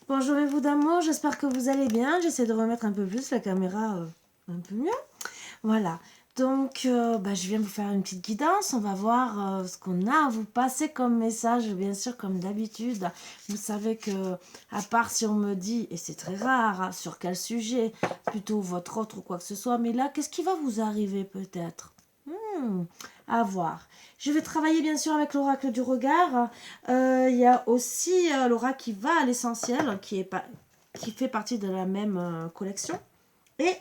Bonjour vous d'amour, j'espère que vous allez bien. J'essaie de remettre un peu plus la caméra un peu mieux. Voilà, donc je viens vous faire une petite guidance. On va voir ce qu'on a à vous passer comme message, bien sûr, comme d'habitude. Vous savez que, à part si on me dit, et c'est très rare, hein, sur quel sujet, plutôt votre autre ou quoi que ce soit, mais là, qu'est-ce qui va vous arriver peut-être à voir. Je vais travailler bien sûr avec l'oracle du regard. Il y a aussi l'oracle qui va à l'essentiel, qui fait partie de la même collection. Et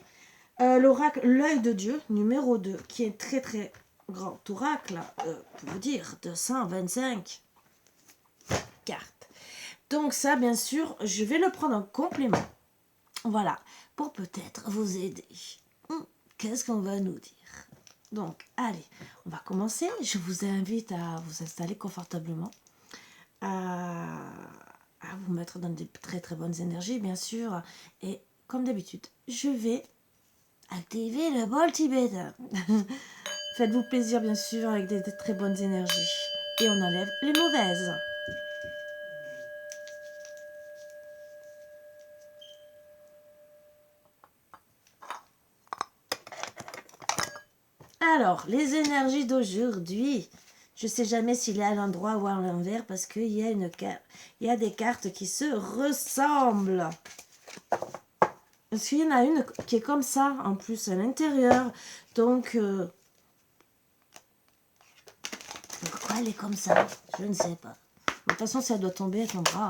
l'oracle l'œil de Dieu, numéro 2, qui est très très grand oracle, pour vous dire, 225 cartes. Donc ça, bien sûr, je vais le prendre en complément. Voilà, pour peut-être vous aider. Qu'est-ce qu'on va nous dire? Donc, allez, on va commencer. Je vous invite à vous installer confortablement, à, à vous mettre dans des très très bonnes énergies, bien sûr. Et comme d'habitude, je vais activer le bol tibétain. Faites-vous plaisir, bien sûr, avec des très bonnes énergies. Et on enlève les mauvaises. Alors, les énergies d'aujourd'hui. Je ne sais jamais s'il est à l'endroit ou à l'envers parce qu'il y a des cartes qui se ressemblent. Parce qu'il y en a une qui est comme ça, en plus, à l'intérieur. Donc, pourquoi elle est comme ça? Je ne sais pas. De toute façon, si elle doit tomber, elle tombera.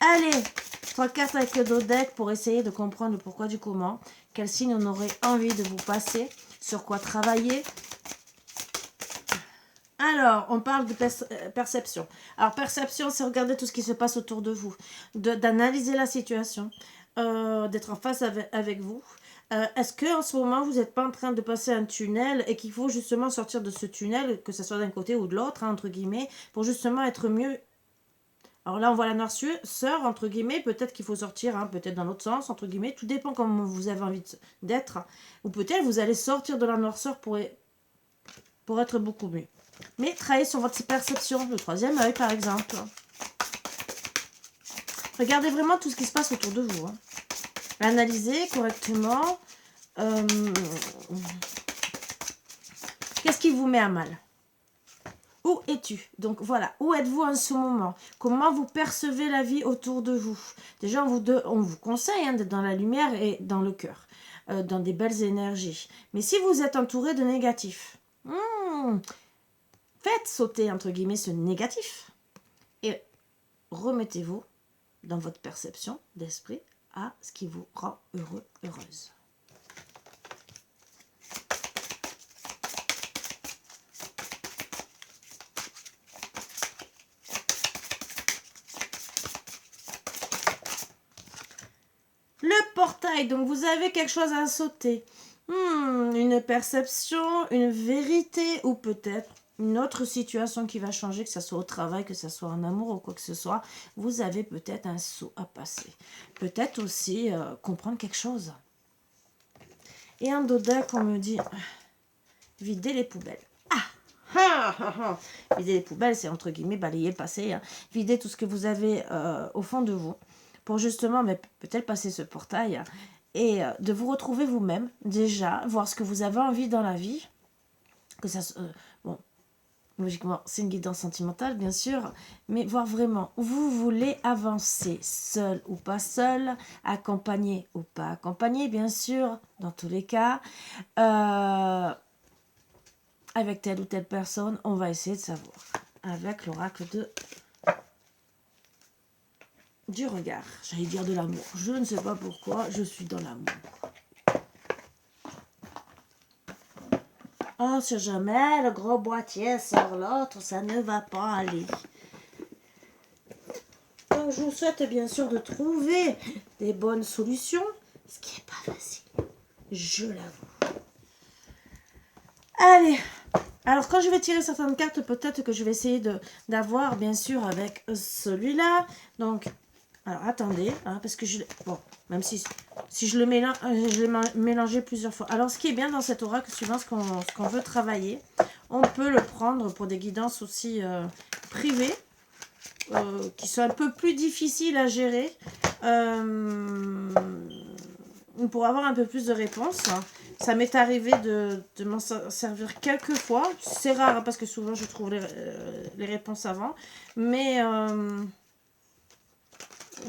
Allez, 3 cartes avec le dos deck pour essayer de comprendre le pourquoi du comment. Quel signe on aurait envie de vous passer? Sur quoi travailler? Alors, on parle de perception. Alors, perception, c'est regarder tout ce qui se passe autour de vous, d'analyser la situation, d'être en face avec vous. Est-ce qu'en ce moment, vous n'êtes pas en train de passer un tunnel et qu'il faut justement sortir de ce tunnel, que ce soit d'un côté ou de l'autre, hein, entre guillemets, pour justement être mieux. Alors là, on voit la noirceur, entre guillemets, peut-être qu'il faut sortir, hein, peut-être dans l'autre sens, entre guillemets, tout dépend comment vous avez envie d'être. Ou peut-être vous allez sortir de la noirceur pour être beaucoup mieux. Mais travaillez sur votre perception, le troisième œil par exemple. Regardez vraiment tout ce qui se passe autour de vous. Hein. Analysez correctement. Qu'est-ce qui vous met à mal? Où es-tu? Donc voilà, où êtes-vous en ce moment? Comment vous percevez la vie autour de vous? Déjà, on vous conseille d'être dans la lumière et dans le cœur, dans des belles énergies. Mais si vous êtes entouré de négatifs, faites sauter, entre guillemets, ce négatif. Et remettez-vous dans votre perception d'esprit à ce qui vous rend heureux, heureuse. Le portail, donc vous avez quelque chose à sauter. Une perception, une vérité ou peut-être une autre situation qui va changer, que ce soit au travail, que ce soit en amour ou quoi que ce soit. Vous avez peut-être un saut à passer. Peut-être aussi comprendre quelque chose. Et en deck, on me dit vider les poubelles. Vider les poubelles, c'est entre guillemets balayer, passer. Hein. Vider tout ce que vous avez au fond de vous pour justement peut-être passer ce portail et de vous retrouver vous-même déjà, voir ce que vous avez envie dans la vie. Que ça, bon, logiquement, c'est une guidance sentimentale, bien sûr, mais voir vraiment où vous voulez avancer, seul ou pas seul, accompagné ou pas accompagné, bien sûr, dans tous les cas. Avec telle ou telle personne, on va essayer de savoir. Avec l'oracle du regard. J'allais dire de l'amour. Je ne sais pas pourquoi, je suis dans l'amour. Oh, si jamais le gros boîtier sur l'autre, ça ne va pas aller. Donc, je vous souhaite bien sûr de trouver des bonnes solutions, ce qui n'est pas facile. Je l'avoue. Allez. Alors, quand je vais tirer certaines cartes, peut-être que je vais essayer d'avoir, bien sûr, avec celui-là. Donc, alors, attendez, hein, parce que bon, même si je le mélange, je l'ai mélangé plusieurs fois. Alors, ce qui est bien dans cet oracle, suivant ce qu'on veut travailler, on peut le prendre pour des guidances aussi privées. qui sont un peu plus difficiles à gérer, pour avoir un peu plus de réponses. Ça m'est arrivé de m'en servir quelques fois. C'est rare, hein, parce que souvent je trouve les réponses avant. Mais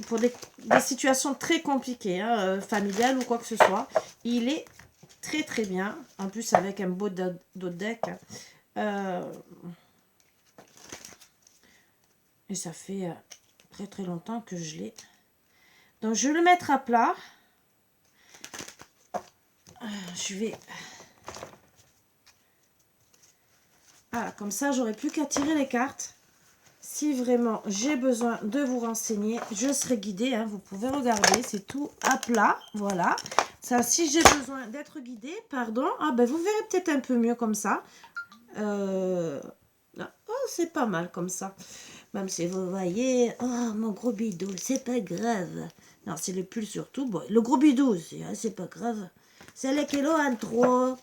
pour des situations très compliquées, hein, familiales ou quoi que ce soit, il est très très bien. En plus avec un beau dos deck. Et ça fait très très longtemps que je l'ai. Donc je vais le mettre à plat. Je vais... Ah, comme ça, j'aurai plus qu'à tirer les cartes. Si vraiment j'ai besoin de vous renseigner, je serai guidée. Hein, vous pouvez regarder, c'est tout à plat. Voilà. Ça, si j'ai besoin d'être guidée, pardon. Ah, ben vous verrez peut-être un peu mieux comme ça. Oh, c'est pas mal comme ça. Même si vous voyez, oh, mon gros bidou, c'est pas grave. Non, c'est le pull surtout. Bon, le gros bidou aussi, hein, c'est pas grave. C'est les kilos en trop.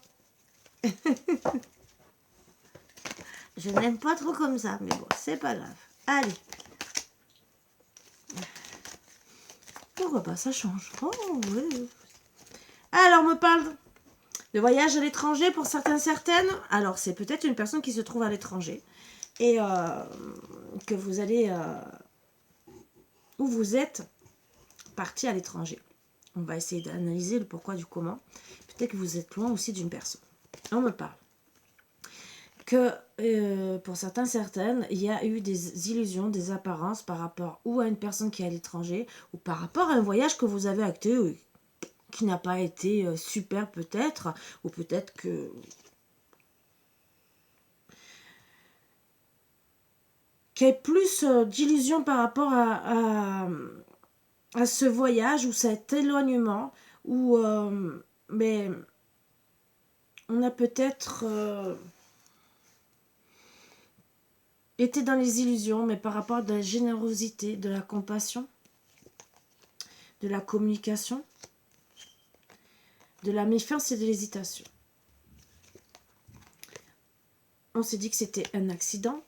Je n'aime pas trop comme ça, mais bon, c'est pas grave. Allez. Pourquoi pas, ça change. Oh, oui. Alors, on me parle de voyage à l'étranger pour certaines. Alors, c'est peut-être une personne qui se trouve à l'étranger et que vous allez... où vous êtes parti à l'étranger. On va essayer d'analyser le pourquoi du comment. Peut-être que vous êtes loin aussi d'une personne. On me parle que pour certaines, il y a eu des illusions, des apparences par rapport ou à une personne qui est à l'étranger ou par rapport à un voyage que vous avez acté qui n'a pas été super peut-être, ou peut-être que... qu'il y ait plus d'illusions par rapport à ce voyage ou cet éloignement où mais on a peut-être été dans les illusions, mais par rapport à de la générosité, de la compassion, de la communication, de la méfiance et de l'hésitation. On s'est dit que c'était un accident.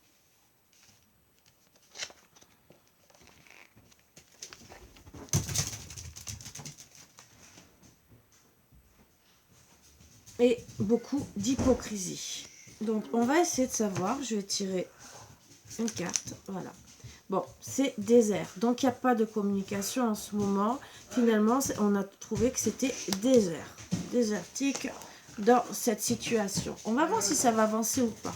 Et beaucoup d'hypocrisie. Donc on va essayer de savoir, je vais tirer une carte, voilà. Bon, c'est désert, donc il n'y a pas de communication en ce moment. Finalement, on a trouvé que c'était désert, désertique dans cette situation. On va voir si ça va avancer ou pas.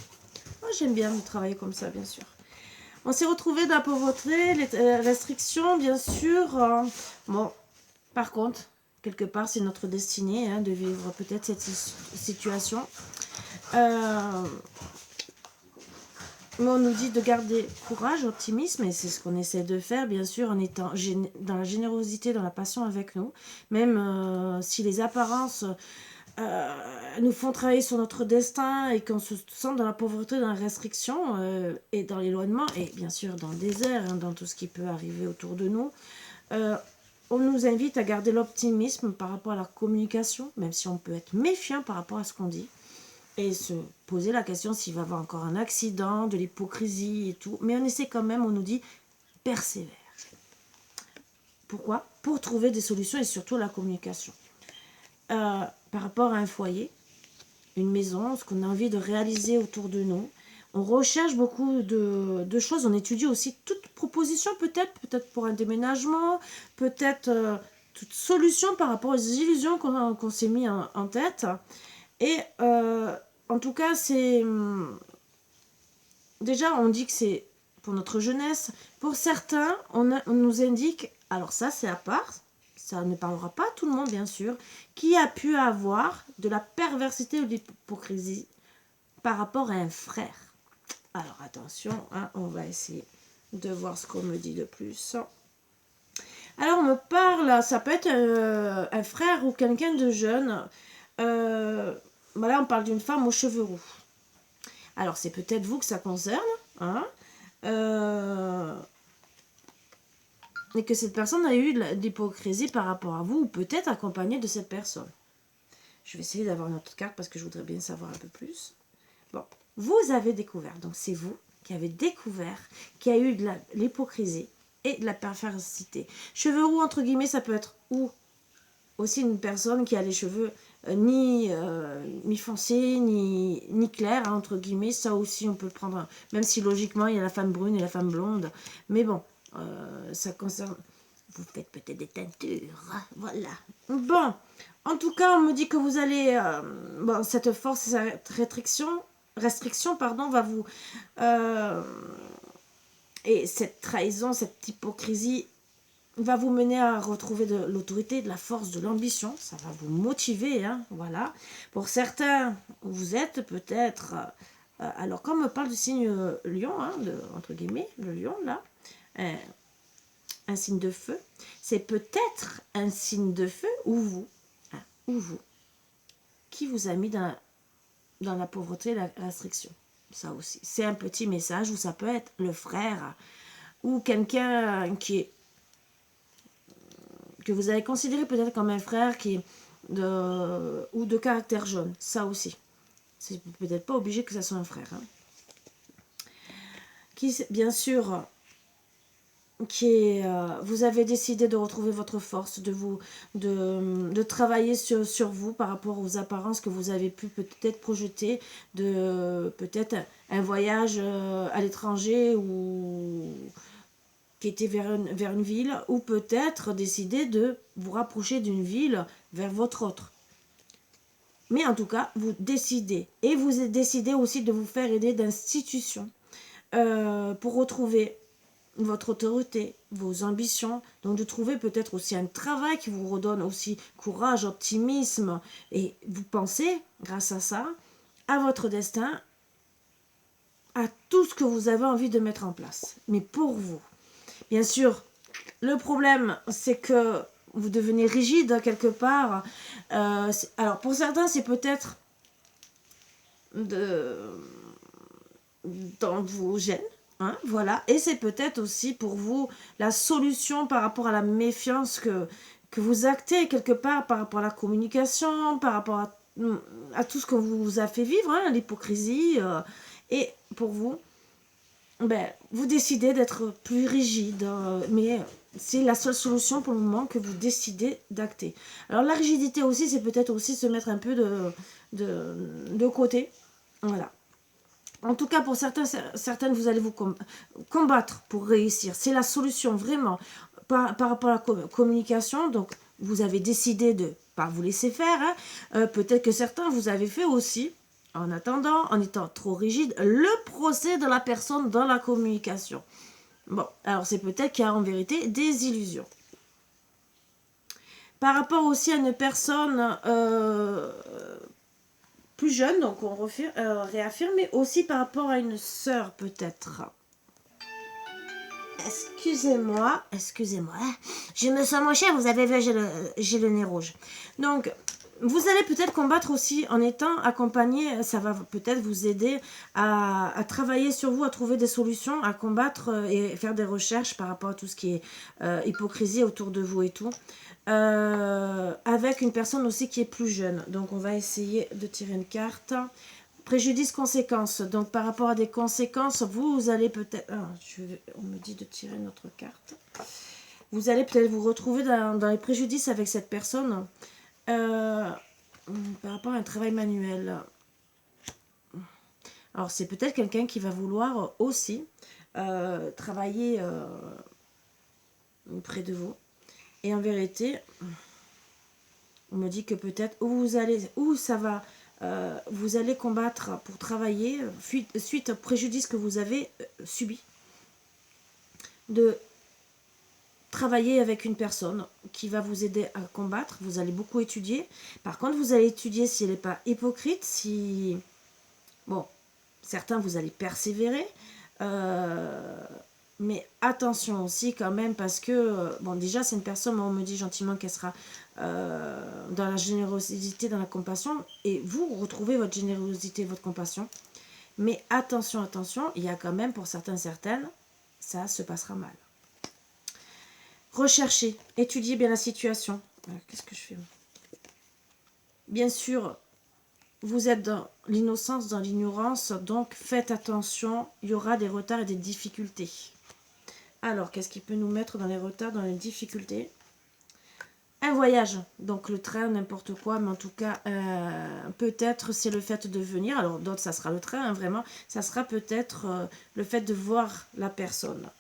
Moi, j'aime bien travailler comme ça, bien sûr. On s'est retrouvé dans la pauvreté, les restrictions, bien sûr. Bon, par contre, quelque part, c'est notre destinée hein, de vivre peut-être cette situation. Mais on nous dit de garder courage, optimisme, et c'est ce qu'on essaie de faire, bien sûr, en étant dans la générosité, dans la passion avec nous. Même si les apparences nous font travailler sur notre destin et qu'on se sent dans la pauvreté, dans la restriction et dans l'éloignement, et bien sûr dans le désert, hein, dans tout ce qui peut arriver autour de nous, on nous invite à garder l'optimisme par rapport à la communication, même si on peut être méfiant par rapport à ce qu'on dit. Et se poser la question s'il va y avoir encore un accident, de l'hypocrisie et tout. Mais on essaie quand même, on nous dit, persévère. Pourquoi? Pour trouver des solutions et surtout la communication. Par rapport à un foyer, une maison, ce qu'on a envie de réaliser autour de nous. On recherche beaucoup de choses. On étudie aussi toute proposition peut-être pour un déménagement, peut-être toute solution par rapport aux illusions qu'on s'est mis en tête. Et en tout cas, c'est... Déjà, on dit que c'est pour notre jeunesse. Pour certains, on nous indique... Alors ça, c'est à part. Ça ne parlera pas à tout le monde, bien sûr. Qui a pu avoir de la perversité ou de l'hypocrisie par rapport à un frère. Alors, attention, hein, on va essayer de voir ce qu'on me dit de plus. Alors, on me parle... Ça peut être un frère ou quelqu'un de jeune... Là, on parle d'une femme aux cheveux roux. Alors, c'est peut-être vous que ça concerne. Hein, et que cette personne a eu de l'hypocrisie par rapport à vous, ou peut-être accompagnée de cette personne. Je vais essayer d'avoir une autre carte parce que je voudrais bien savoir un peu plus. Bon, vous avez découvert, donc c'est vous qui avait découvert, qui a eu de l'hypocrisie et de la perversité. Cheveux roux, entre guillemets, ça peut être ou aussi une personne qui a les cheveux ni foncés, ni clairs, hein, entre guillemets. Ça aussi, on peut le prendre, même si logiquement, il y a la femme brune et la femme blonde. Mais bon, ça concerne... Vous faites peut-être des teintures, hein, voilà. Bon, en tout cas, on me dit que vous allez... bon, cette force, cette restriction, pardon, va vous... et cette trahison, cette hypocrisie va vous mener à retrouver de l'autorité, de la force, de l'ambition. Ça va vous motiver, hein, voilà. Pour certains, vous êtes peut-être... alors, quand on me parle du signe lion, hein, entre guillemets, le lion, là, un signe de feu, c'est peut-être un signe de feu ou vous, qui vous a mis dans la pauvreté et la restriction. Ça aussi, c'est un petit message où ça peut être le frère ou quelqu'un que vous avez considéré peut-être comme un frère ou de caractère jaune. Ça aussi, c'est peut-être pas obligé que ça soit un frère. Hein. Qui, bien sûr... vous avez décidé de retrouver votre force, de travailler sur vous par rapport aux apparences que vous avez pu peut-être projeter, de peut-être un voyage à l'étranger ou qui était vers une ville, ou peut-être décider de vous rapprocher d'une ville vers votre autre. Mais en tout cas, vous décidez. Et vous décidez aussi de vous faire aider d'institutions pour retrouver votre autorité, vos ambitions, donc de trouver peut-être aussi un travail qui vous redonne aussi courage, optimisme, et vous pensez, grâce à ça, à votre destin, à tout ce que vous avez envie de mettre en place, mais pour vous. Bien sûr, le problème, c'est que vous devenez rigide quelque part. Alors, pour certains, c'est peut-être dans vos gènes. Hein, voilà, et c'est peut-être aussi pour vous la solution par rapport à la méfiance que vous actez quelque part par rapport à la communication, par rapport à tout ce que vous a fait vivre, hein, l'hypocrisie, et pour vous, vous décidez d'être plus rigide, mais c'est la seule solution pour le moment que vous décidez d'acter. Alors la rigidité aussi, c'est peut-être aussi se mettre un peu de côté, voilà. En tout cas, pour certaines, vous allez vous combattre pour réussir. C'est la solution, vraiment. Par rapport à la communication, donc, vous avez décidé de ne pas vous laisser faire. Hein. Peut-être que certains, vous avez fait aussi, en attendant, en étant trop rigide, le procès de la personne dans la communication. Bon, alors c'est peut-être qu'il y a en vérité des illusions. Par rapport aussi à une personne... plus jeune, donc on réaffirme, mais aussi par rapport à une sœur peut-être. Excusez-moi, je me sens moins chère, vous avez vu, j'ai le nez rouge. Donc, vous allez peut-être combattre aussi en étant accompagné, ça va peut-être vous aider à travailler sur vous, à trouver des solutions, à combattre et faire des recherches par rapport à tout ce qui est hypocrisie autour de vous et tout. Avec une personne aussi qui est plus jeune. Donc, on va essayer de tirer une carte. Préjudice, conséquences. Donc, par rapport à des conséquences, vous allez peut-être... on me dit de tirer une autre carte. Vous allez peut-être vous retrouver dans les préjudices avec cette personne par rapport à un travail manuel. Alors, c'est peut-être quelqu'un qui va vouloir aussi travailler près de vous. Et en vérité, on me dit que peut-être vous allez combattre pour travailler suite au préjudice que vous avez subi. De travailler avec une personne qui va vous aider à combattre. Vous allez beaucoup étudier. Par contre, vous allez étudier si elle n'est pas hypocrite, si... Bon, certains, vous allez persévérer. Mais attention aussi quand même parce que, bon déjà c'est une personne, on me dit gentiment qu'elle sera dans la générosité, dans la compassion, et vous retrouvez votre générosité, votre compassion. Mais attention, il y a quand même pour certaines, ça se passera mal. Recherchez, étudiez bien la situation. Qu'est-ce que je fais ? Bien sûr, vous êtes dans l'innocence, dans l'ignorance, donc faites attention, il y aura des retards et des difficultés. Alors, qu'est-ce qui peut nous mettre dans les retards, dans les difficultés? Un voyage, donc le train, n'importe quoi, mais en tout cas, peut-être c'est le fait de venir. Alors, d'autres, ça sera le train, hein, vraiment. Ça sera peut-être le fait de voir la personne.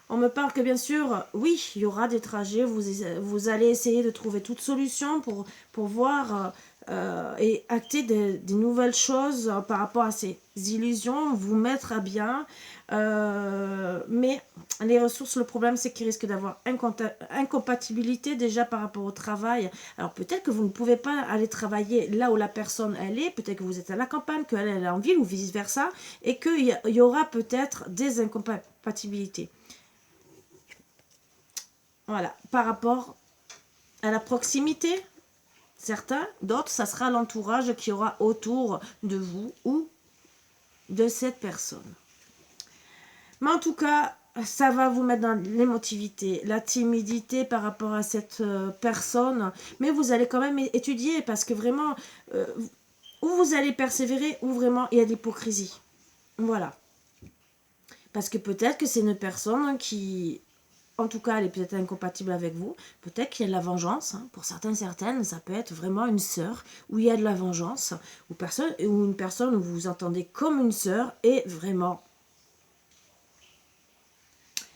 On me parle que bien sûr, oui, il y aura des trajets, vous allez essayer de trouver toute solution pour voir et acter des nouvelles choses par rapport à ces illusions, vous mettre à bien. Mais les ressources, le problème, c'est qu'il risque d'avoir incompatibilité déjà par rapport au travail. Alors peut-être que vous ne pouvez pas aller travailler là où la personne elle est, peut-être que vous êtes à la campagne, qu'elle est en ville ou vice-versa, et qu'il y aura peut-être des incompatibilités. Voilà, par rapport à la proximité, certains, d'autres, ça sera l'entourage qui aura autour de vous ou de cette personne. Mais en tout cas, ça va vous mettre dans l'émotivité, la timidité par rapport à cette personne. Mais vous allez quand même étudier parce que vraiment, où vous allez persévérer, ou vraiment il y a de l'hypocrisie. Voilà. Parce que peut-être que c'est une personne qui, en tout cas, elle est peut-être incompatible avec vous. Peut-être qu'il y a de la vengeance. Hein. Pour certains, certaines, ça peut être vraiment une sœur où il y a de la vengeance. Ou une personne où vous vous entendez comme une sœur et vraiment.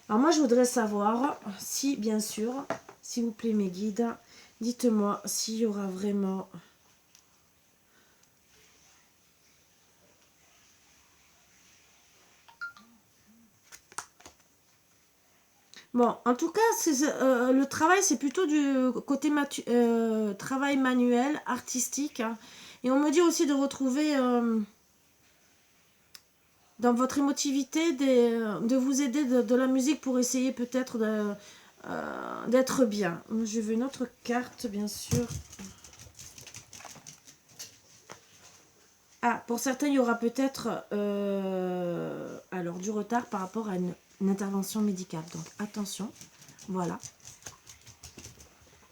Alors moi, je voudrais savoir si, bien sûr, s'il vous plaît, mes guides, dites-moi s'il y aura vraiment... Bon, en tout cas, le travail, c'est plutôt du côté travail manuel, artistique. Hein. Et on me dit aussi de retrouver dans votre émotivité, de vous aider de la musique pour essayer peut-être d'être bien. Je veux une autre carte, bien sûr. Ah, pour certains, il y aura peut-être alors du retard par rapport à une intervention médicale. Donc, attention, voilà.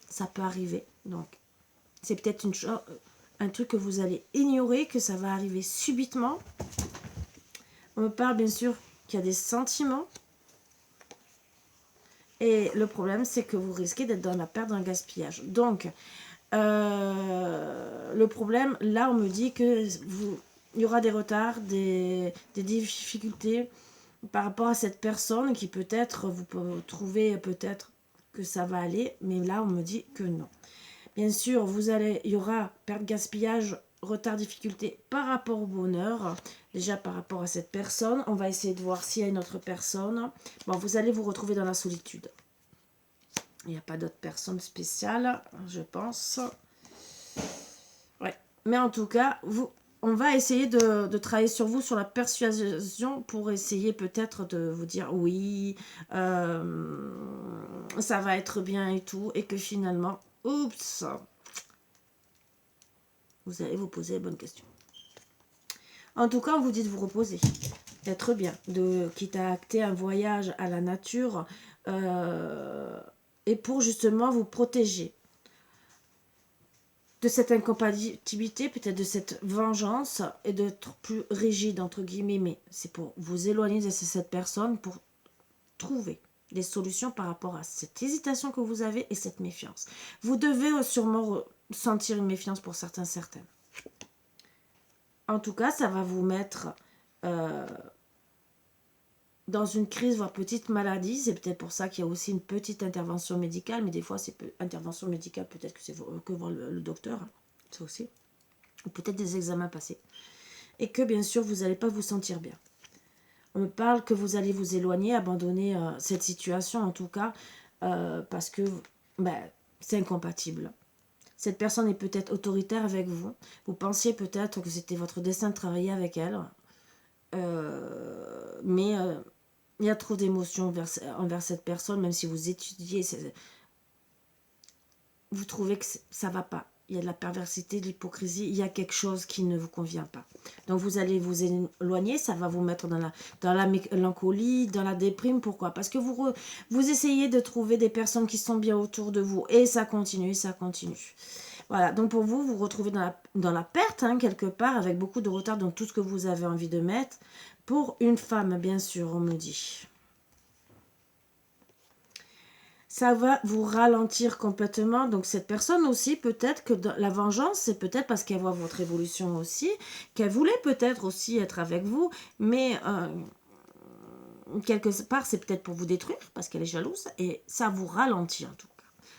Ça peut arriver. Donc, c'est peut-être un truc que vous allez ignorer, que ça va arriver subitement. On me parle bien sûr qu'il y a des sentiments. Et le problème, c'est que vous risquez d'être dans la perte, dans le gaspillage. Donc, le problème, là, on me dit que il y aura des retards, des difficultés par rapport à cette personne qui peut-être, vous pouvez trouver peut-être que ça va aller, mais là, on me dit que non. Bien sûr, il y aura perte, gaspillage, retard, difficulté par rapport au bonheur. Déjà par rapport à cette personne, on va essayer de voir s'il y a une autre personne. Bon, vous allez vous retrouver dans la solitude. Il n'y a pas d'autre personne spéciale, je pense. Ouais. Mais en tout cas, on va essayer de travailler sur vous, sur la persuasion, pour essayer peut-être de vous dire oui, ça va être bien et tout, et que finalement, oups, vous allez vous poser les bonnes questions. En tout cas, on vous dit de vous reposer, d'être bien, quitte à acter un voyage à la nature, et pour justement vous protéger de cette incompatibilité, peut-être de cette vengeance, et d'être plus rigide, entre guillemets, mais c'est pour vous éloigner de cette personne, pour trouver des solutions par rapport à cette hésitation que vous avez et cette méfiance. Vous devez sûrement sentir une méfiance pour certaines. En tout cas, ça va vous mettre dans une crise, voire petite maladie. C'est peut-être pour ça qu'il y a aussi une petite intervention médicale, mais des fois, c'est intervention médicale, peut-être que c'est que voir le docteur, hein, ça aussi. Ou peut-être des examens passés. Et que, bien sûr, vous n'allez pas vous sentir bien. On me parle que vous allez vous éloigner, abandonner cette situation, en tout cas, parce que c'est incompatible. Cette personne est peut-être autoritaire avec vous. Vous pensiez peut-être que c'était votre destin de travailler avec elle. Mais il y a trop d'émotions envers cette personne, même si vous étudiez, vous trouvez que ça ne va pas. Il y a de la perversité, de l'hypocrisie, il y a quelque chose qui ne vous convient pas. Donc vous allez vous éloigner, ça va vous mettre dans la mélancolie, dans la déprime. Pourquoi? Parce que vous essayez de trouver des personnes qui sont bien autour de vous. Et ça continue, ça continue. Voilà, donc pour vous, vous vous retrouvez dans la perte, hein, quelque part, avec beaucoup de retard dans tout ce que vous avez envie de mettre. Pour une femme, bien sûr, on me dit. Ça va vous ralentir complètement. Donc cette personne aussi, peut-être que la vengeance, c'est peut-être parce qu'elle voit votre évolution aussi, qu'elle voulait peut-être aussi être avec vous, mais quelque part, c'est peut-être pour vous détruire, parce qu'elle est jalouse, et ça vous ralentit en tout cas.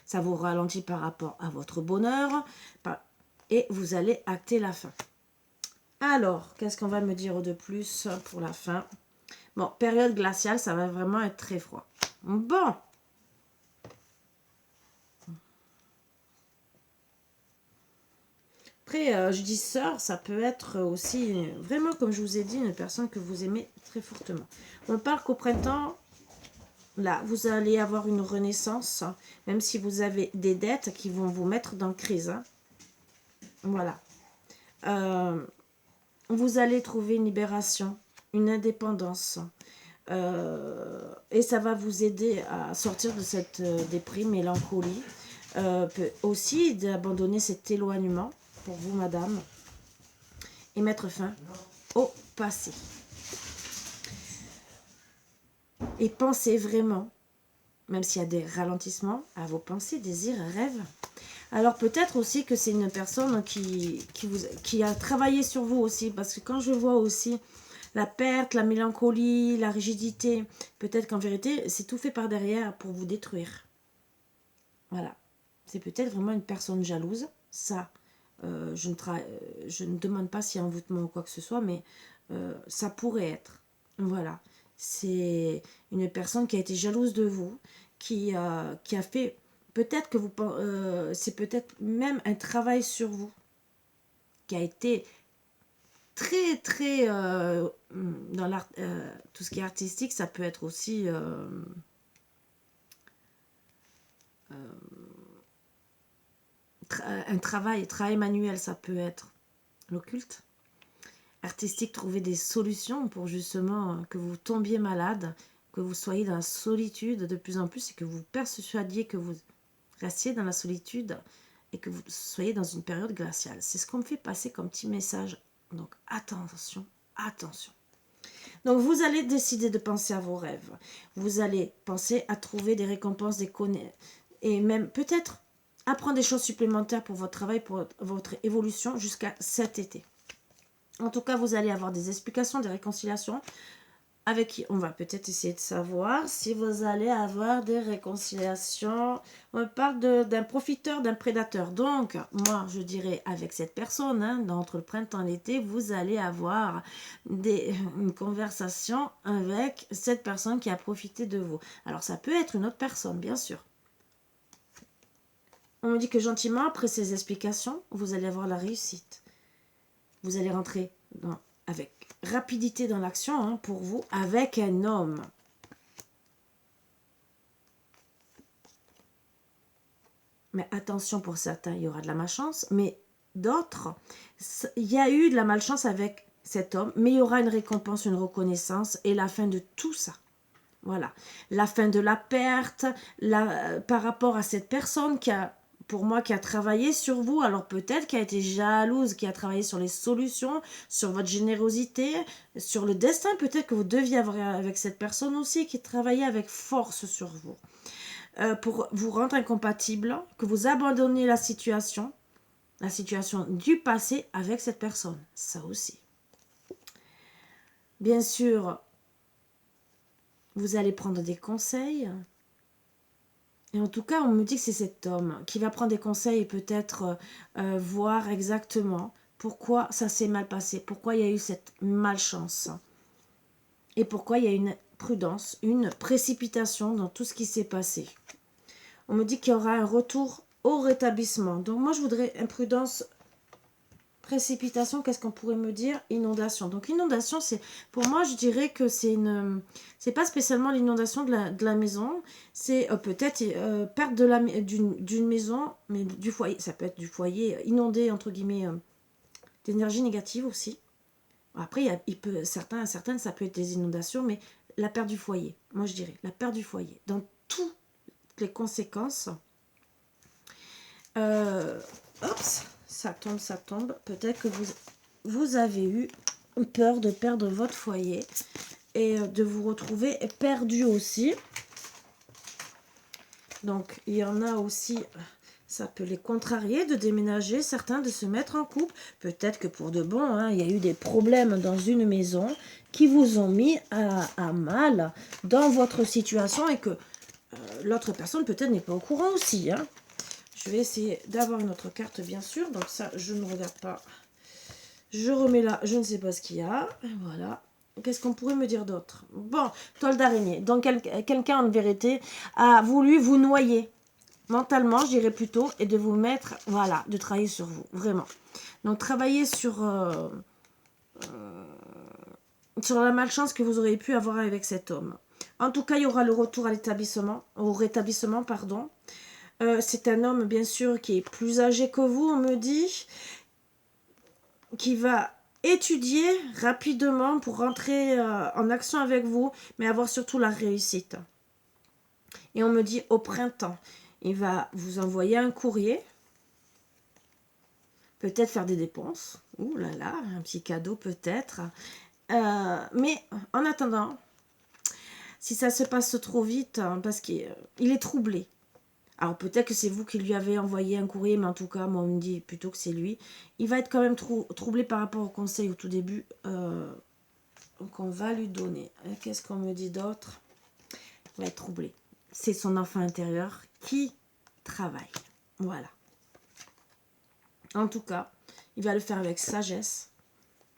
Ça vous ralentit par rapport à votre bonheur, et vous allez acter la fin. Alors, qu'est-ce qu'on va me dire de plus pour la fin? Bon, période glaciale, ça va vraiment être très froid. Bon. Après, je dis sœur, ça peut être aussi, vraiment, comme je vous ai dit, une personne que vous aimez très fortement. On parle qu'au printemps, là, vous allez avoir une renaissance, hein, même si vous avez des dettes qui vont vous mettre dans crise. Hein. Voilà. Vous allez trouver une libération, une indépendance. Et ça va vous aider à sortir de cette déprime, mélancolie. Aussi d'abandonner cet éloignement pour vous, madame, et mettre fin au passé. Et pensez vraiment, même s'il y a des ralentissements, à vos pensées, désirs, rêves. Alors peut-être aussi que c'est une personne qui a travaillé sur vous aussi, parce que quand je vois aussi la perte, la mélancolie, la rigidité, peut-être qu'en vérité, c'est tout fait par derrière pour vous détruire. Voilà. C'est peut-être vraiment une personne jalouse, ça. Je ne demande pas s'il y a envoûtement ou quoi que ce soit, mais ça pourrait être. Voilà. C'est une personne qui a été jalouse de vous, qui a fait... Peut-être que c'est peut-être même un travail sur vous qui a été très, très... dans l'art, tout ce qui est artistique, ça peut être aussi... un travail manuel, ça peut être l'occulte. Artistique, trouver des solutions pour justement que vous tombiez malade, que vous soyez dans la solitude de plus en plus et que vous persuadiez que vous restiez dans la solitude et que vous soyez dans une période glaciale. C'est ce qu'on me fait passer comme petit message. Donc attention, attention. Donc vous allez décider de penser à vos rêves. Vous allez penser à trouver des récompenses, et même peut-être apprendre des choses supplémentaires pour votre travail, pour votre évolution jusqu'à cet été. En tout cas, vous allez avoir des explications, des réconciliations avec qui on va peut-être essayer de savoir si vous allez avoir des réconciliations. On parle d'un profiteur, d'un prédateur. Donc, moi, je dirais avec cette personne, hein, entre le printemps et l'été, vous allez avoir une conversation avec cette personne qui a profité de vous. Alors, ça peut être une autre personne, bien sûr. On me dit que gentiment, après ces explications, vous allez avoir la réussite. Vous allez rentrer avec rapidité dans l'action, hein, pour vous, avec un homme. Mais attention, pour certains, il y aura de la malchance, mais d'autres, il y a eu de la malchance avec cet homme, mais il y aura une récompense, une reconnaissance et la fin de tout ça. Voilà, la fin de la perte, par rapport à cette personne pour moi, qui a travaillé sur vous, alors peut-être qui a été jalouse, qui a travaillé sur les solutions, sur votre générosité, sur le destin, peut-être que vous deviez avoir avec cette personne aussi, qui travaillait avec force sur vous, pour vous rendre incompatible, que vous abandonniez la situation du passé avec cette personne, ça aussi. Bien sûr, vous allez prendre des conseils. Et en tout cas, on me dit que c'est cet homme qui va prendre des conseils et peut-être voir exactement pourquoi ça s'est mal passé, pourquoi il y a eu cette malchance et pourquoi il y a une prudence, une précipitation dans tout ce qui s'est passé. On me dit qu'il y aura un retour au rétablissement. Donc moi, je voudrais imprudence, précipitation, qu'est-ce qu'on pourrait me dire? Inondation. Donc inondation, c'est, pour moi, je dirais que c'est pas spécialement l'inondation de la maison, c'est peut-être perte d'une maison, mais du foyer. Ça peut être du foyer inondé, entre guillemets, d'énergie négative aussi. Après, certaines, ça peut être des inondations, mais la perte du foyer. Moi, je dirais la perte du foyer. Dans toutes les conséquences, hop, ça tombe, ça tombe. Peut-être que vous avez eu peur de perdre votre foyer et de vous retrouver perdu aussi. Donc, il y en a aussi, ça peut les contrarier de déménager, certains de se mettre en couple. Peut-être que pour de bon, hein, il y a eu des problèmes dans une maison qui vous ont mis à mal dans votre situation et que l'autre personne peut-être n'est pas au courant aussi. Hein. Je vais essayer d'avoir une autre carte, bien sûr. Donc ça, je ne regarde pas. Je remets là, je ne sais pas ce qu'il y a. Voilà. Qu'est-ce qu'on pourrait me dire d'autre? Bon, toile d'araignée. Donc quelqu'un en vérité a voulu vous noyer mentalement, je dirais plutôt, et de vous mettre, voilà, de travailler sur vous, vraiment. Donc travailler sur la malchance que vous auriez pu avoir avec cet homme. En tout cas, il y aura le retour à l'établissement, au rétablissement, pardon. C'est un homme, bien sûr, qui est plus âgé que vous, on me dit, qui va étudier rapidement pour rentrer en action avec vous, mais avoir surtout la réussite. Et on me dit au printemps, il va vous envoyer un courrier, peut-être faire des dépenses, ouh là là, un petit cadeau peut-être. Mais en attendant, si ça se passe trop vite, hein, parce qu'il est troublé. Alors peut-être que c'est vous qui lui avez envoyé un courrier, mais en tout cas, moi on me dit plutôt que c'est lui. Il va être quand même troublé par rapport au conseil au tout début qu'on va lui donner. Qu'est-ce qu'on me dit d'autre? Il va être troublé. C'est son enfant intérieur qui travaille. Voilà. En tout cas, il va le faire avec sagesse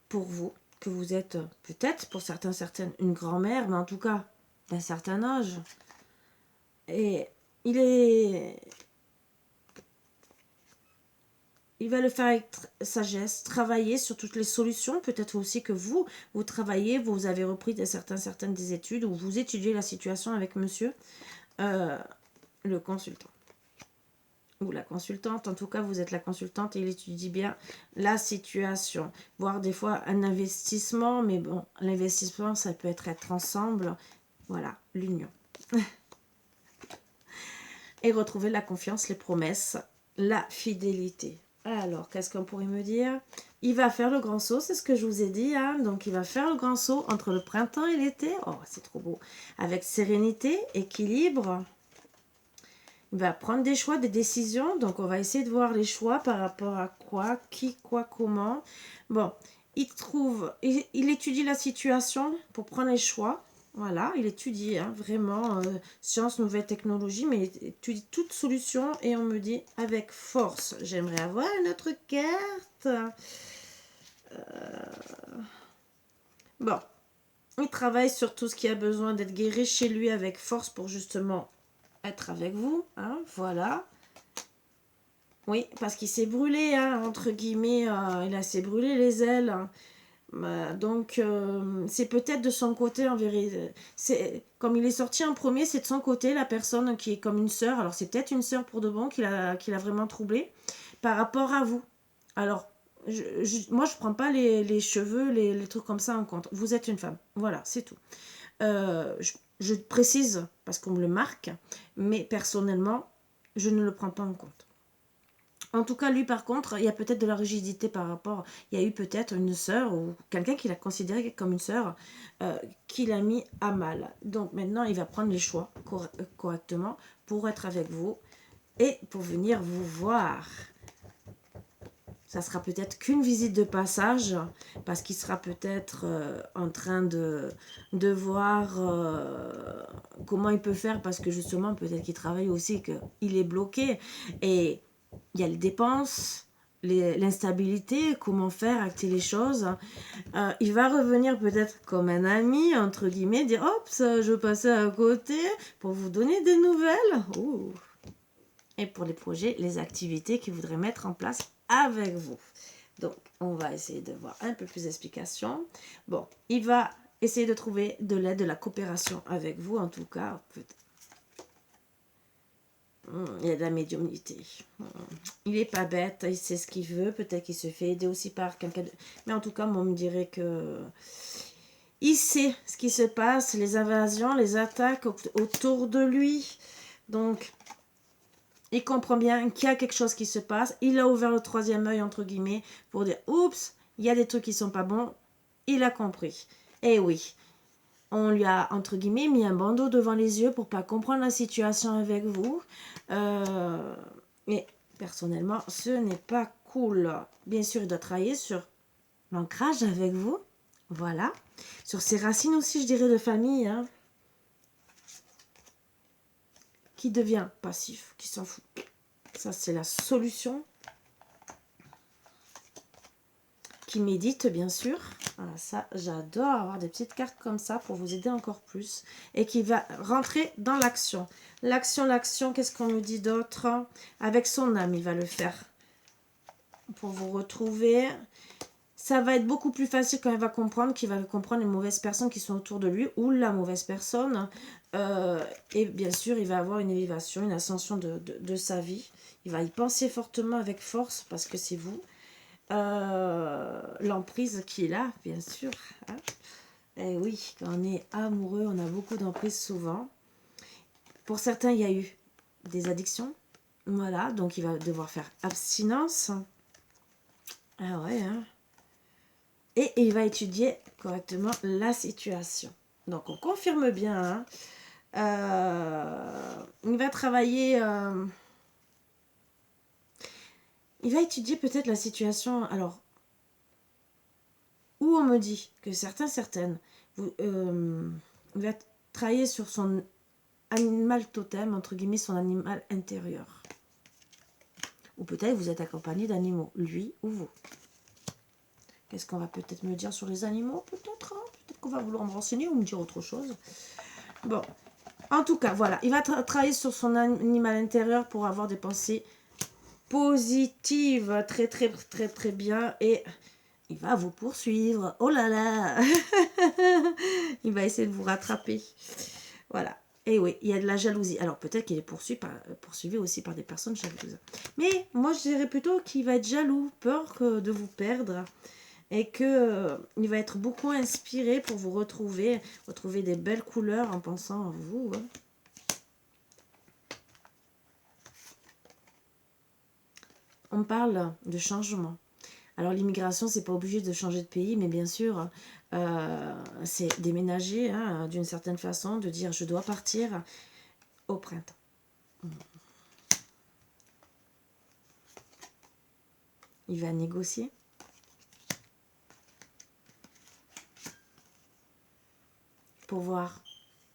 pour vous, que vous êtes peut-être, pour certains, certaines, une grand-mère, mais en tout cas, d'un certain âge. Et il va le faire avec sagesse, travailler sur toutes les solutions. Peut-être aussi que vous travaillez, vous avez repris certaines des études, ou vous étudiez la situation avec monsieur le consultant. Ou la consultante, en tout cas vous êtes la consultante et il étudie bien la situation, voire des fois un investissement, mais bon, l'investissement ça peut être ensemble, voilà, l'union. Et retrouver la confiance, les promesses, la fidélité. Alors, qu'est-ce qu'on pourrait me dire? Il va faire le grand saut, c'est ce que je vous ai dit, hein. Donc il va faire le grand saut entre le printemps et l'été, oh c'est trop beau, avec sérénité, équilibre. Il va prendre des choix, des décisions. Donc, on va essayer de voir les choix par rapport à quoi, qui, quoi, comment. Bon, il étudie la situation pour prendre les choix. Voilà, il étudie hein, vraiment sciences, nouvelles technologies, mais il étudie toute solution et on me dit avec force. J'aimerais avoir une autre carte. Bon, il travaille sur tout ce qui a besoin d'être guéri chez lui avec force pour justement être avec vous, hein, voilà. Oui, parce qu'il s'est brûlé, hein, entre guillemets, il s'est brûlé les ailes. Hein. Donc, c'est peut-être de son côté, en vérité. Comme il est sorti en premier, c'est de son côté, la personne qui est comme une sœur. Alors, c'est peut-être une sœur pour de bon qui l'a vraiment troublé par rapport à vous. Alors, moi, je ne prends pas les cheveux, les trucs comme ça en compte. Vous êtes une femme. Voilà, c'est tout. Je précise parce qu'on me le marque, mais personnellement, je ne le prends pas en compte. En tout cas, lui, par contre, il y a peut-être de la rigidité par rapport... Il y a eu peut-être une sœur ou quelqu'un qui l'a considéré comme une sœur qui l'a mis à mal. Donc maintenant, il va prendre les choix correctement pour être avec vous et pour venir vous voir. Ça sera peut-être qu'une visite de passage parce qu'il sera peut-être en train de voir comment il peut faire parce que justement, peut-être qu'il travaille aussi, qu'il est bloqué et... Il y a les dépenses, l'instabilité, comment faire, acter les choses. Il va revenir peut-être comme un ami, entre guillemets, dire « Hop, je passais à côté pour vous donner des nouvelles. » Et pour les projets, les activités qu'il voudrait mettre en place avec vous. Donc, on va essayer de voir un peu plus d'explications. Bon, il va essayer de trouver de l'aide, de la coopération avec vous, en tout cas, peut-être. Il y a de la médiumnité. Il est pas bête, il sait ce qu'il veut. Peut-être qu'il se fait aider aussi par quelqu'un. Mais en tout cas, moi, on me dirait que il sait ce qui se passe, les invasions, les attaques autour de lui. Donc, Il comprend bien qu'il y a quelque chose qui se passe. Il a ouvert le troisième œil, entre guillemets, pour dire, oups, il y a des trucs qui sont pas bons. Il a compris. Et oui, on lui a, entre guillemets, mis un bandeau devant les yeux pour pas comprendre la situation avec vous. Mais personnellement, ce n'est pas cool. Bien sûr, il doit travailler sur l'ancrage avec vous. Voilà. Sur ses racines aussi, je dirais, de famille. Hein, qui devient passif, qui s'en fout. Ça, c'est la solution. Qui médite, bien sûr. Voilà, ça, j'adore avoir des petites cartes comme ça pour vous aider encore plus. Et qui va rentrer dans l'action. L'action, qu'est-ce qu'on me dit d'autre? Avec son âme, il va le faire. Pour vous retrouver. Ça va être beaucoup plus facile quand il va comprendre qu'il va comprendre les mauvaises personnes qui sont autour de lui ou la mauvaise personne. Et bien sûr, il va avoir une élévation, une ascension de sa vie. Il va y penser fortement avec force parce que c'est vous. L'emprise qu'il a, bien sûr. Hein. Et oui, quand on est amoureux, on a beaucoup d'emprise souvent. Pour certains, il y a eu des addictions. Voilà, donc il va devoir faire abstinence. Ah ouais, hein. Et il va étudier correctement la situation. Donc on confirme bien. Hein. Il va travailler... il va étudier peut-être la situation. Alors, où on me dit que certaines, il va travailler sur son animal totem, entre guillemets, son animal intérieur. Ou peut-être vous êtes accompagné d'animaux, lui ou vous. Qu'est-ce qu'on va peut-être me dire sur les animaux? Peut-être, hein, peut-être qu'on va vouloir me renseigner ou me dire autre chose. Bon, en tout cas, voilà. Il va travailler sur son animal intérieur pour avoir des pensées positives. Très, très, très, très bien. Et il va vous poursuivre. Oh là là. Il va essayer de vous rattraper. Voilà. Et oui, il y a de la jalousie. Alors peut-être qu'il est poursuivi aussi par des personnes jalouses. Mais moi, je dirais plutôt qu'il va être jaloux, peur de vous perdre. Et qu'il va être beaucoup inspiré pour vous retrouver des belles couleurs en pensant à vous. Hein. On parle de changement. Alors l'immigration, c'est pas obligé de changer de pays, mais bien sûr, c'est déménager hein, d'une certaine façon, de dire je dois partir au printemps. Il va négocier. Pour voir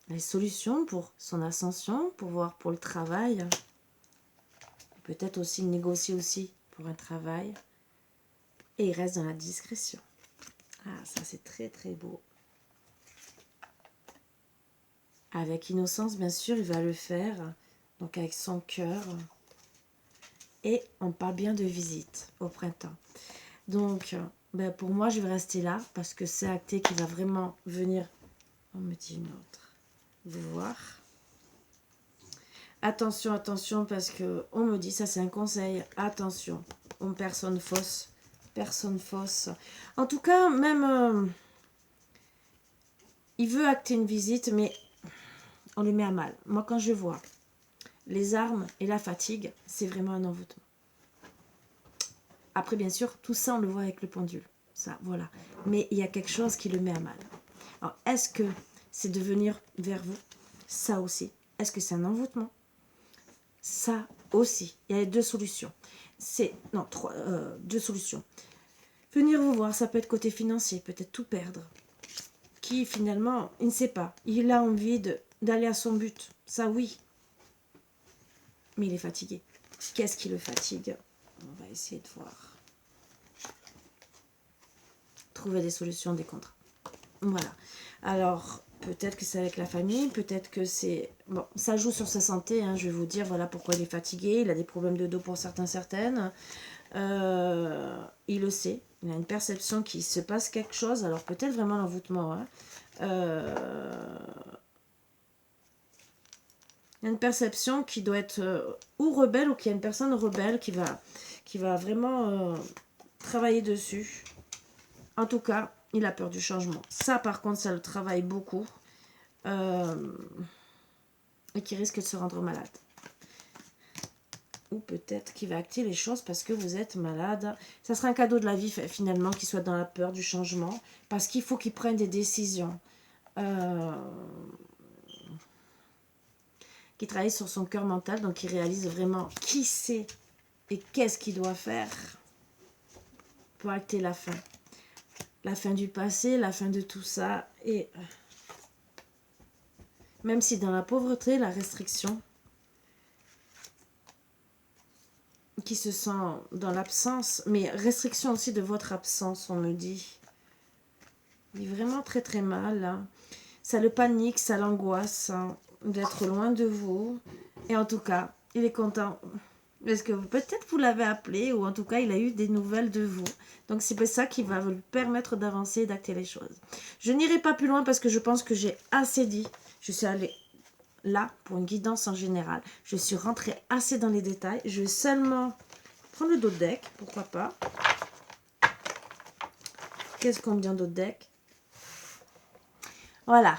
les solutions pour son ascension, pour voir pour le travail. Peut-être aussi négocier aussi pour un travail. Et il reste dans la discrétion. Ah, ça c'est très très beau. Avec innocence, bien sûr, il va le faire. Donc avec son cœur. Et on parle bien de visite au printemps. Donc, ben pour moi, je vais rester là. Parce que c'est acté qu'il va vraiment venir. On me dit une autre. Vous voir. Attention, attention, parce que on me dit, ça c'est un conseil. Attention, personne fausse. Personne fausse. En tout cas, même... il veut acter une visite, mais on le met à mal. Moi, quand je vois les armes et la fatigue, c'est vraiment un envoûtement. Après, bien sûr, tout ça, on le voit avec le pendule. Ça, voilà. Mais il y a quelque chose qui le met à mal. Alors, est-ce que c'est de venir vers vous? Ça aussi. Est-ce que c'est un envoûtement? Ça aussi. Il y a deux solutions. Deux solutions. Venir vous voir, ça peut être côté financier, peut-être tout perdre. Qui finalement, il ne sait pas. Il a envie d'aller à son but. Ça, oui. Mais il est fatigué. Qu'est-ce qui le fatigue? On va essayer de voir. Trouver des solutions, des contrats. Voilà. Alors, peut-être que c'est avec la famille, peut-être que c'est... Bon, ça joue sur sa santé, hein, je vais vous dire, voilà pourquoi il est fatigué. Il a des problèmes de dos pour certaines. Il le sait. Il a une perception qu'il se passe quelque chose. Alors, peut-être vraiment l'envoûtement, hein. Il y a une perception qui doit être ou rebelle ou qu'il y a une personne rebelle qui va vraiment travailler dessus. En tout cas, il a peur du changement. Ça, par contre, ça le travaille beaucoup et qui risque de se rendre malade. ou peut-être qu'il va acter les choses parce que vous êtes malade. Ça sera un cadeau de la vie finalement, qu'il soit dans la peur du changement, parce qu'il faut qu'il prenne des décisions. Qui travaille sur son cœur mental, donc il réalise vraiment qui c'est et qu'est-ce qu'il doit faire pour acter la fin. La fin du passé, la fin de tout ça. Et même si dans la pauvreté, la restriction, qui se sent dans l'absence, mais restriction aussi de votre absence, on me dit. Il est vraiment très très mal. Hein. Ça le panique, ça l'angoisse hein, d'être loin de vous. Et en tout cas, il est content. Parce que peut-être vous l'avez appelé, ou en tout cas, il a eu des nouvelles de vous. Donc, c'est pour ça qui va vous permettre d'avancer et d'acter les choses. Je n'irai pas plus loin parce que je pense que j'ai assez dit. Je suis allée là pour une guidance en général. Je suis rentrée assez dans les détails. Je vais seulement prendre le dos de deck, pourquoi pas. Qu'est-ce qu'on me dit en dos de deck? Voilà.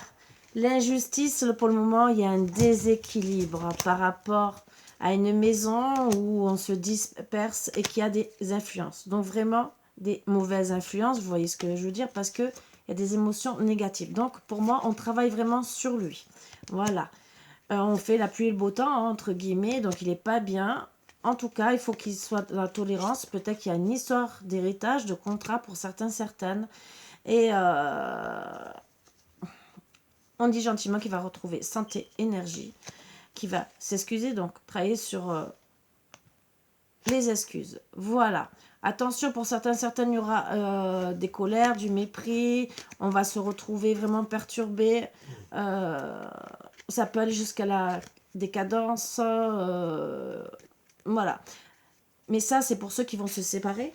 L'injustice, pour le moment, il y a un déséquilibre par rapport à une maison où on se disperse et qu'il y a des influences. Donc vraiment des mauvaises influences, vous voyez ce que je veux dire, parce qu'il y a des émotions négatives. Donc pour moi, on travaille vraiment sur lui. Voilà. On fait la pluie et le beau temps, hein, entre guillemets, donc il n'est pas bien. En tout cas, il faut qu'il soit dans la tolérance. Peut-être qu'il y a une histoire d'héritage, de contrat pour certains, certaines. Et on dit gentiment qu'il va retrouver santé, énergie, qu'il va s'excuser, donc travailler sur les excuses. Voilà. Attention, pour certains, certaines, il y aura des colères, du mépris. On va se retrouver vraiment perturbé. Ça peut aller jusqu'à la décadence. Voilà. Mais ça, c'est pour ceux qui vont se séparer.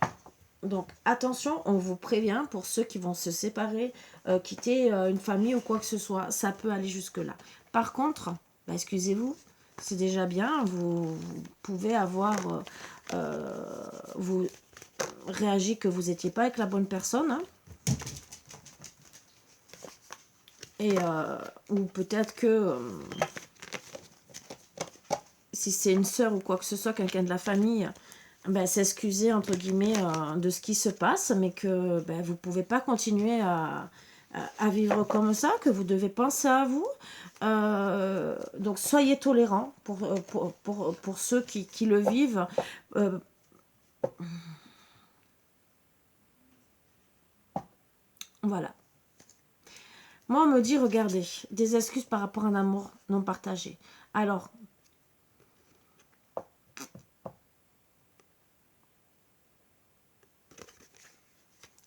Donc, attention, on vous prévient pour ceux qui vont se séparer, quitter une famille ou quoi que ce soit. Ça peut aller jusque-là. Par contre, bah, excusez-vous, c'est déjà bien. Vous pouvez avoir... vous réagi que vous n'étiez pas avec la bonne personne. Hein. Et, ou peut-être que... si c'est une sœur ou quoi que ce soit, quelqu'un de la famille... Ben, s'excuser entre guillemets de ce qui se passe, mais que ben, vous ne pouvez pas continuer à vivre comme ça, que vous devez penser à vous. Donc soyez tolérants pour ceux qui le vivent. Voilà. Moi, on me dit, regardez, des excuses par rapport à un amour non partagé. Alors,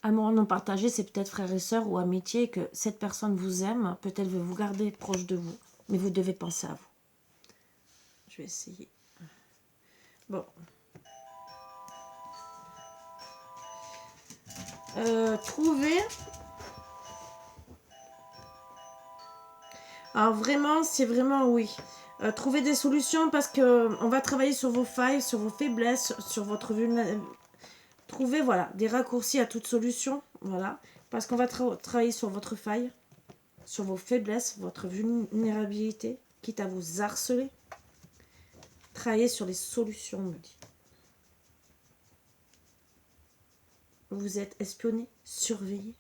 amour non partagé, c'est peut-être frère et sœur ou amitié, que cette personne vous aime, peut-être veut vous garder proche de vous, mais vous devez penser à vous. Je vais essayer. Bon. Trouver. Alors vraiment, c'est vraiment oui. Trouver des solutions parce que on va travailler sur vos failles, sur vos faiblesses, sur votre vulnérabilité. Trouver voilà, des raccourcis à toute solution. Voilà. Parce qu'on va travailler sur votre faille, sur vos faiblesses, votre vulnérabilité, quitte à vous harceler. Travailler sur les solutions, on me dit. Vous êtes espionné, surveillé.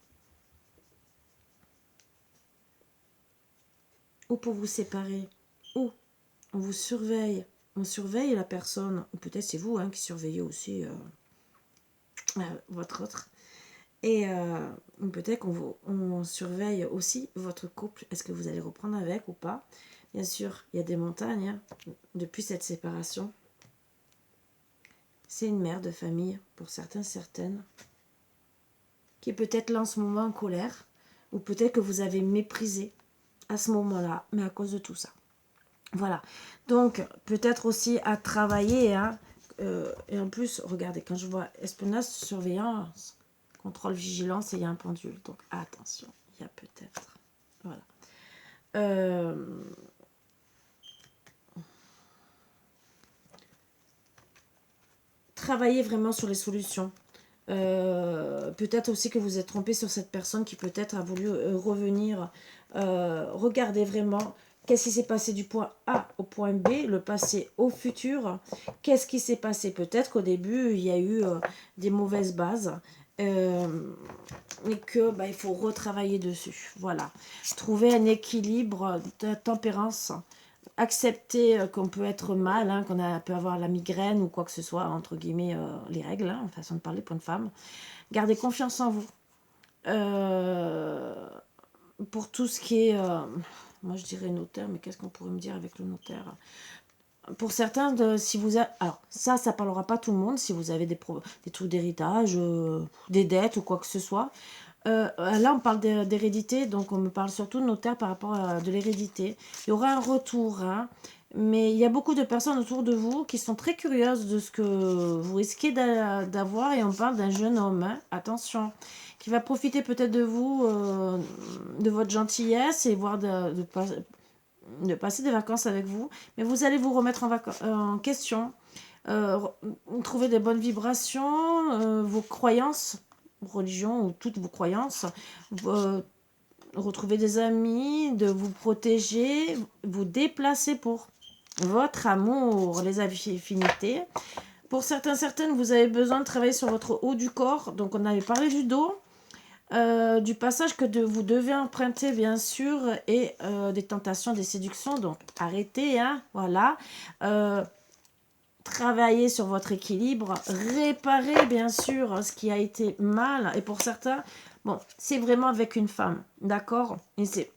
Ou pour vous séparer, ou on vous surveille, on surveille la personne, ou peut-être c'est vous hein, qui surveillez aussi votre autre. Et peut-être on surveille aussi votre couple. Est-ce que vous allez reprendre avec ou pas? Bien sûr, il y a des montagnes hein, depuis cette séparation. C'est une mère de famille, pour certains, certaines, qui est peut-être là en ce moment en colère, ou peut-être que vous avez méprisé à ce moment-là, mais à cause de tout ça. Voilà. Donc, peut-être aussi à travailler. Hein, et en plus, regardez, quand je vois espionnage, surveillance, contrôle, vigilance, et il y a un pendule. Donc, attention, il y a peut-être. Voilà. Travaillez vraiment sur les solutions. Peut-être aussi que vous êtes trompé sur cette personne qui peut-être a voulu revenir. Regardez vraiment Qu'est-ce qui s'est passé du point A au point B, le passé au futur? Qu'est-ce qui s'est passé? Peut-être qu'au début, il y a eu des mauvaises bases et que il faut retravailler dessus. Voilà. Trouver un équilibre de tempérance. Accepter qu'on peut être mal, hein, peut avoir la migraine ou quoi que ce soit, entre guillemets, les règles, hein, en façon de parler pour une femme. Gardez confiance en vous. Pour tout ce qui est... moi, je dirais notaire, mais qu'est-ce qu'on pourrait me dire avec le notaire? Pour certains, si vous avez... Alors, ça parlera pas tout le monde, si vous avez des trucs d'héritage, des dettes ou quoi que ce soit. Là, on parle d'hérédité, donc on me parle surtout de notaire par rapport à de l'hérédité. Il y aura un retour, hein, mais il y a beaucoup de personnes autour de vous qui sont très curieuses de ce que vous risquez d'avoir, et on parle d'un jeune homme, hein, attention, qui va profiter peut-être de vous, de votre gentillesse, et voir de passer des vacances avec vous, mais vous allez vous remettre en question, trouver des bonnes vibrations, vos croyances, religion ou toutes vos croyances, retrouver des amis, de vous protéger, vous déplacer pour votre amour, les affinités. Pour certaines, vous avez besoin de travailler sur votre haut du corps. Donc, on avait parlé du dos, du passage que vous devez emprunter, bien sûr, et des tentations, des séductions. Donc, arrêtez, hein, voilà. Travailler sur votre équilibre, réparer, bien sûr, ce qui a été mal. Et pour certains, bon, c'est vraiment avec une femme, d'accord? Et c'est...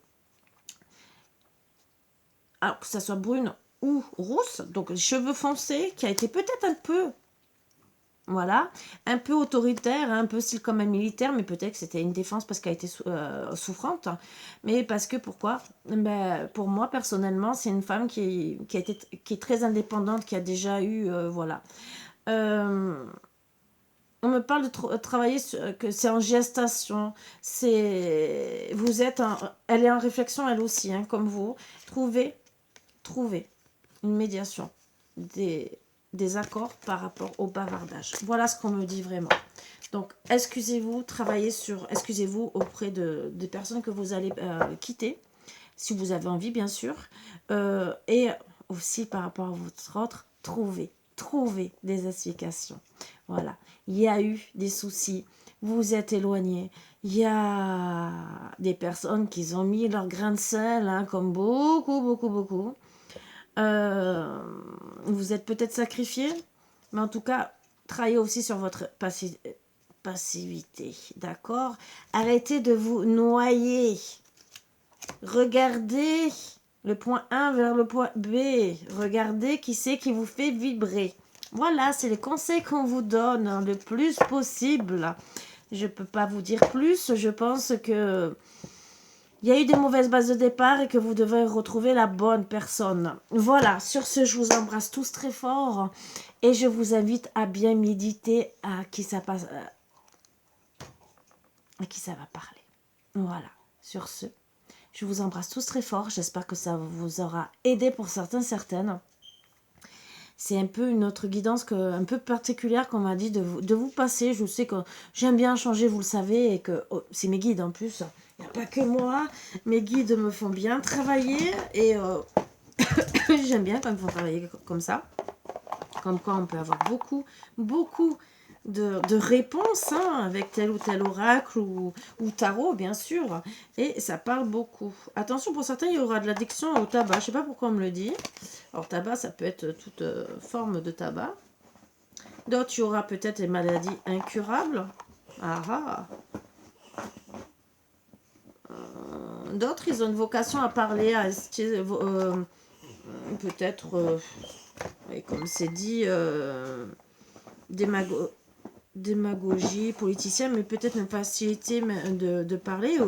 Alors, que ça soit brune ou rousse, donc les cheveux foncés, qui a été peut-être un peu... Voilà, un peu autoritaire, un peu style comme un militaire, mais peut-être que c'était une défense parce qu'elle était souffrante. Mais parce que pourquoi? Pour moi, personnellement, c'est une femme qui est très indépendante, qui a déjà eu... voilà. On me parle de travailler que c'est en gestation. Elle est en réflexion elle aussi, hein, comme vous. Trouvez une médiation, des accords par rapport au bavardage. Voilà ce qu'on me dit vraiment. Donc, excusez-vous auprès des personnes que vous allez quitter, si vous avez envie, bien sûr. Et aussi par rapport à votre autre, trouvez des explications. Voilà. Il y a eu des soucis, vous vous êtes éloigné. Il y a des personnes qui ont mis leur grain de sel, hein, comme beaucoup. Vous êtes peut-être sacrifié, mais en tout cas, travaillez aussi sur votre passivité, d'accord? Arrêtez de vous noyer. Regardez le point A vers le point B. Regardez qui c'est qui vous fait vibrer. Voilà, c'est les conseils qu'on vous donne, hein, le plus possible. Je ne peux pas vous dire plus. Je pense que il y a eu des mauvaises bases de départ et que vous devez retrouver la bonne personne. Voilà, sur ce, je vous embrasse tous très fort et je vous invite à bien méditer à qui ça va parler. Voilà, sur ce, je vous embrasse tous très fort. J'espère que ça vous aura aidé pour certaines. C'est un peu une autre guidance un peu particulière qu'on m'a dit de vous passer. Je sais que j'aime bien changer, vous le savez, et que c'est mes guides en plus. Il n'y a pas que moi. Mes guides me font bien travailler et j'aime bien quand ils me font travailler comme ça. Comme quoi on peut avoir beaucoup de réponses, hein, avec tel ou tel oracle ou tarot, bien sûr. Et ça parle beaucoup. Attention, pour certains, il y aura de l'addiction au tabac. Je ne sais pas pourquoi on me le dit. Alors, tabac, ça peut être toute forme de tabac. D'autres, il y aura peut-être des maladies incurables. D'autres, ils ont une vocation à parler, à peut-être, comme c'est dit, démagogie, politicien, mais peut-être une facilité de parler.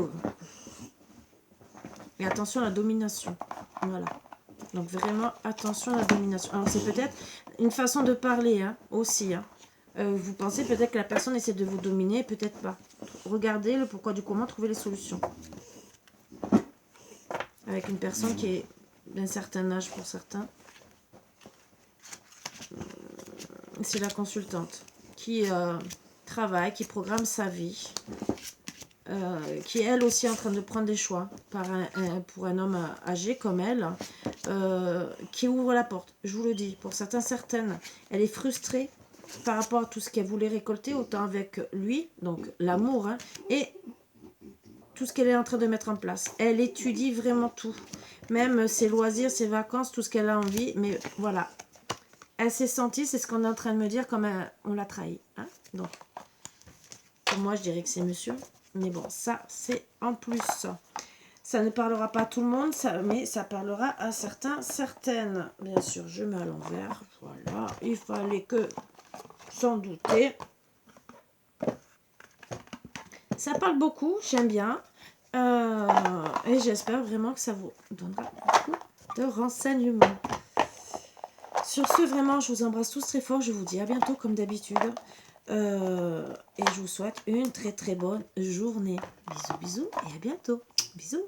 Et attention à la domination. Voilà. Donc vraiment, attention à la domination. Alors c'est peut-être une façon de parler, hein, aussi. Hein. Vous pensez peut-être que la personne essaie de vous dominer, peut-être pas. Regardez le pourquoi du comment, trouvez les solutions. Avec une personne qui est d'un certain âge pour certains. C'est la consultante qui travaille, qui programme sa vie. qui est elle aussi en train de prendre des choix pour un homme âgé comme elle, qui ouvre la porte. Je vous le dis, pour certains, certaines, elle est frustrée par rapport à tout ce qu'elle voulait récolter, autant avec lui, donc l'amour, hein, et tout ce qu'elle est en train de mettre en place. Elle étudie vraiment tout, même ses loisirs, ses vacances, tout ce qu'elle a envie, mais voilà. Elle s'est sentie, c'est ce qu'on est en train de me dire, comme on l'a trahi. Hein. Donc, pour moi, je dirais que c'est monsieur. Mais bon, ça, c'est en plus. Ça ne parlera pas à tout le monde, mais ça parlera à certains, certaines. Bien sûr, je mets à l'envers. Voilà, il fallait que, sans douter. Ça parle beaucoup, j'aime bien. Et j'espère vraiment que ça vous donnera beaucoup de renseignements. Sur ce, vraiment, je vous embrasse tous très fort. Je vous dis à bientôt comme d'habitude. Et je vous souhaite une très très bonne journée. Bisous, bisous et à bientôt. Bisous.